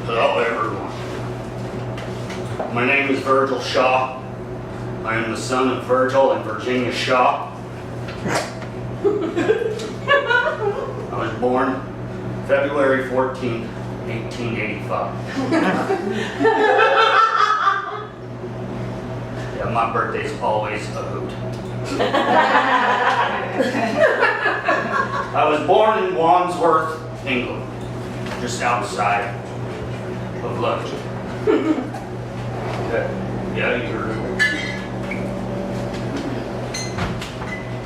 Hello, everyone. My name is Virgil Shaw. I am the son of Virgil and Virginia Shaw. I was born February 14th, 1885. Yeah, my birthday's always a hoot. I was born in Wandsworth, England, just outside of London. Yeah, you heard it.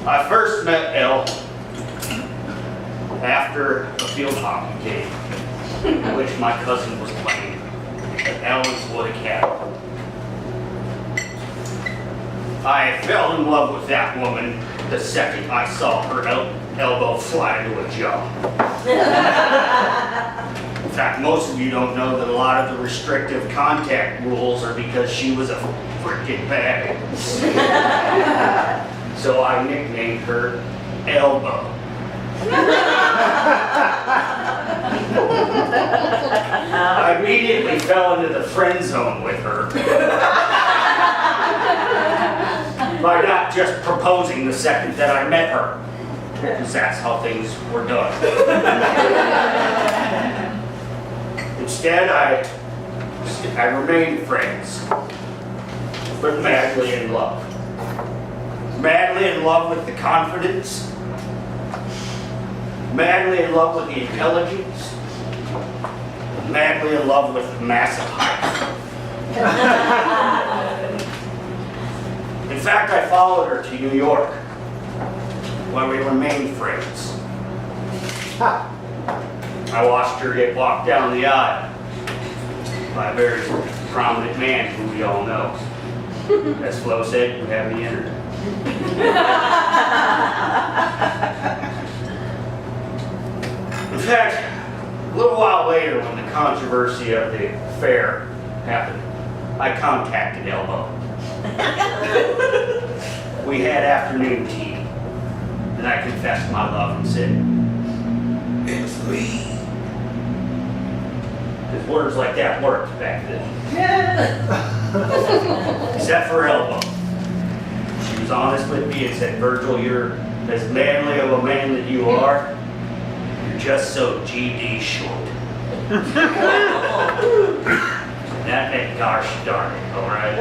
I first met Elle after a field hockey game in which my cousin was playing at Ellsworth Academy. I fell in love with that woman the second I saw her elbow fly into a jaw. In fact, most of you don't know that a lot of the restrictive contact rules are because she was a freaking badass. So I nicknamed her Elbow. I immediately fell into the friend zone with her by not just proposing the second that I met her, because that's how things were done. Instead, I remained friends, but madly in love. Madly in love with the confidence, madly in love with the intelligence, madly in love with the massive height. In fact, I followed her to New York, where we remained friends. I watched her get walked down the aisle by a very prominent man who we all know. As Flo said, you have the internet. In fact, a little while later, when the controversy of the affair happened, I contacted Elbow. We had afternoon tea, and I confessed my love and said, "It's me." Because words like that worked back then. Except for Elbow. She was honest with me and said, "Virgil, you're as manly of a man that you are, you're just so GD short." That meant gosh darn it, all right?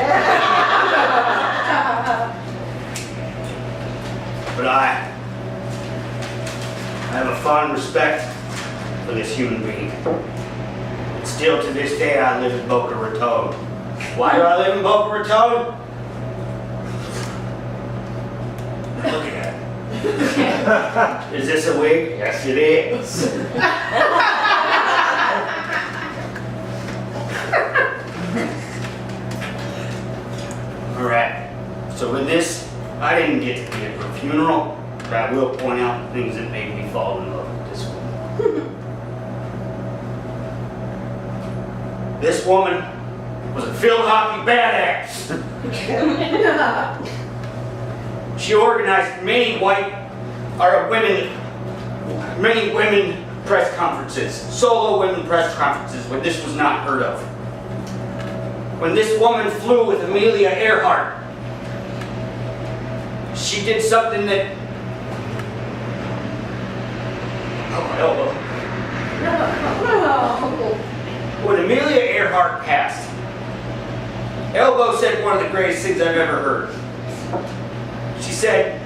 But I have a fond respect for this human being. Still to this day, I live in Boca Raton. Why do I live in Boca Raton? Look at it. Is this a wig? Yes, it is. All right. So with this, I didn't get to be at her funeral, but I will point out the things that made me fall in love with this woman. This woman was a field hockey badass. She organized many women press conferences, solo women press conferences when this was not heard of. When this woman flew with Amelia Earhart, she did something that... Oh, my elbow. When Amelia Earhart passed, Elbow said one of the greatest things I've ever heard. She said,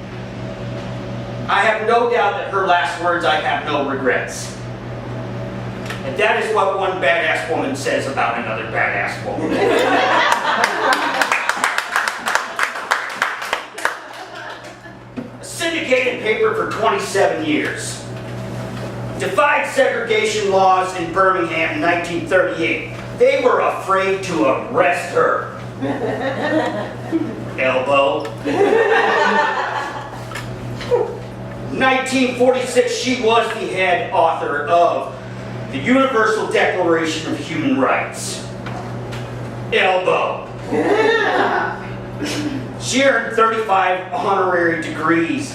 "I have no doubt that her last words, I have no regrets." And that is what one badass woman says about another badass woman. A syndicated paper for 27 years. Defied segregation laws in Birmingham in 1938. They were afraid to arrest her. Elbow. 1946, she was the head author of the Universal Declaration of Human Rights. Elbow. She earned 35 honorary degrees,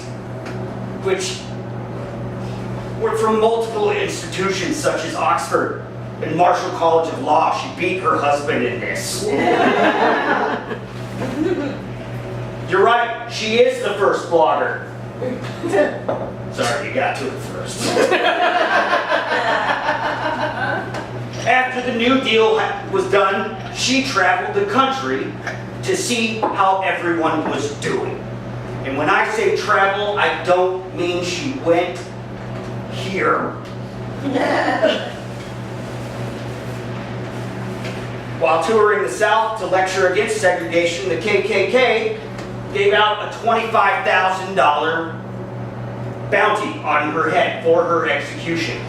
which were from multiple institutions such as Oxford, in Marshall College of Law. She beat her husband in this. You're right, she is the first blogger. Sorry, you got to it first. After the New Deal was done, she traveled the country to see how everyone was doing. And when I say travel, I don't mean she went here. While touring the South to lecture against segregation, the KKK gave out a $25,000 bounty on her head for her execution.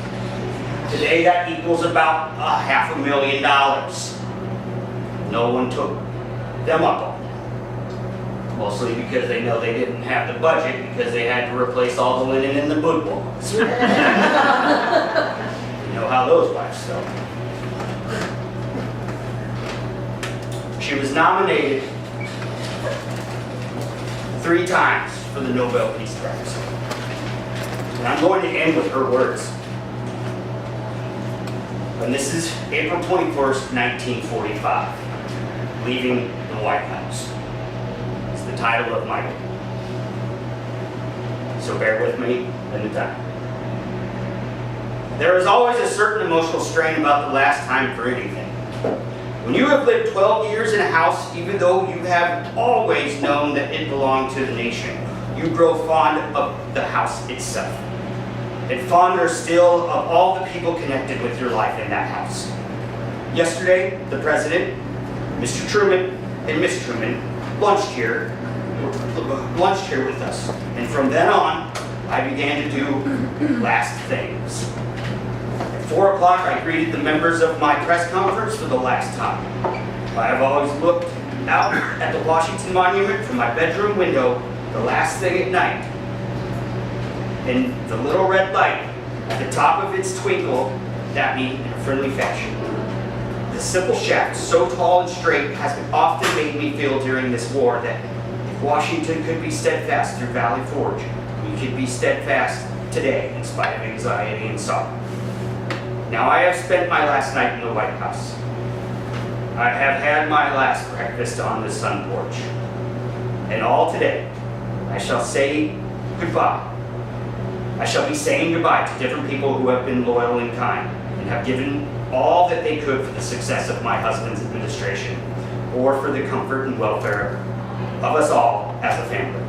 Today that equals about $500,000. No one took them up on it. Mostly because they know they didn't have the budget because they had to replace all the linen in the boudoirs. You know how those wives go. She was nominated 3 times for the Nobel Peace Prize. And I'm going to end with her words. And this is April 21st, 1945, leaving the White House. It's the title of my book. So bear with me in the time. There is always a certain emotional strain about the last time for anything. When you have lived 12 years in a house, even though you have always known that it belonged to the nation, you grow fond of the house itself. And fonder still of all the people connected with your life in that house. Yesterday, the President, Mr. Truman, and Miss Truman lunched here with us. And from then on, I began to do last things. At 4 o'clock, I greeted the members of my press conference for the last time. I have always looked out at the Washington Monument from my bedroom window the last thing at night. And the little red light at the top of its twinkle at me in a friendly fashion. The simple shaft, so tall and straight, has often made me feel during this war that if Washington could be steadfast through Valley Forge, we could be steadfast today in spite of anxiety and sorrow. Now I have spent my last night in the White House. I have had my last breakfast on the sun porch. And all today, I shall say goodbye. I shall be saying goodbye to different people who have been loyal and kind and have given all that they could for the success of my husband's administration or for the comfort and welfare of us all as a family.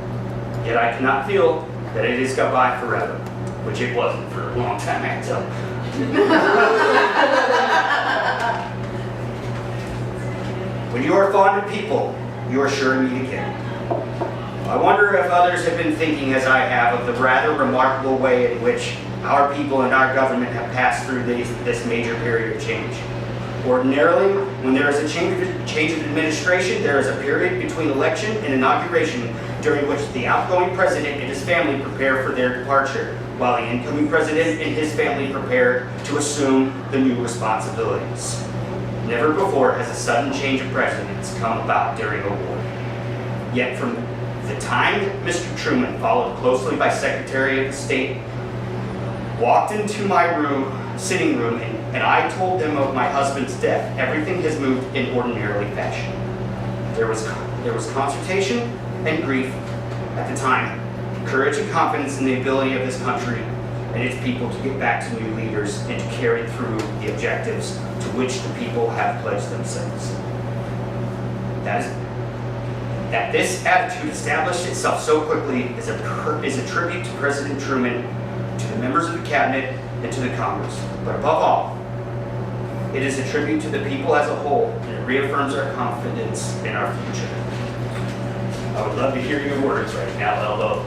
Yet I cannot feel that it is goodbye forever, which it wasn't for a long time, I have to tell you. When you are fond of people, you are sure to meet again. I wonder if others have been thinking, as I have, of the rather remarkable way in which our people and our government have passed through this major period of change. Ordinarily, when there is a change of administration, there is a period between election and inauguration during which the outgoing president and his family prepare for their departure, while the incoming president and his family prepare to assume the new responsibilities. Never before has a sudden change of presidents come about during a war. Yet from the time that Mr. Truman, followed closely by Secretary of State, walked into my sitting room, and I told them of my husband's death, everything has moved in ordinary fashion. There was consternation and grief at the time, courage and confidence in the ability of this country and its people to get back to new leaders and to carry through the objectives to which the people have pledged themselves. That this attitude established itself so quickly is a tribute to President Truman, to the members of the cabinet, and to the Congress. But above all, it is a tribute to the people as a whole, and it reaffirms our confidence in our future. I would love to hear your words right now, although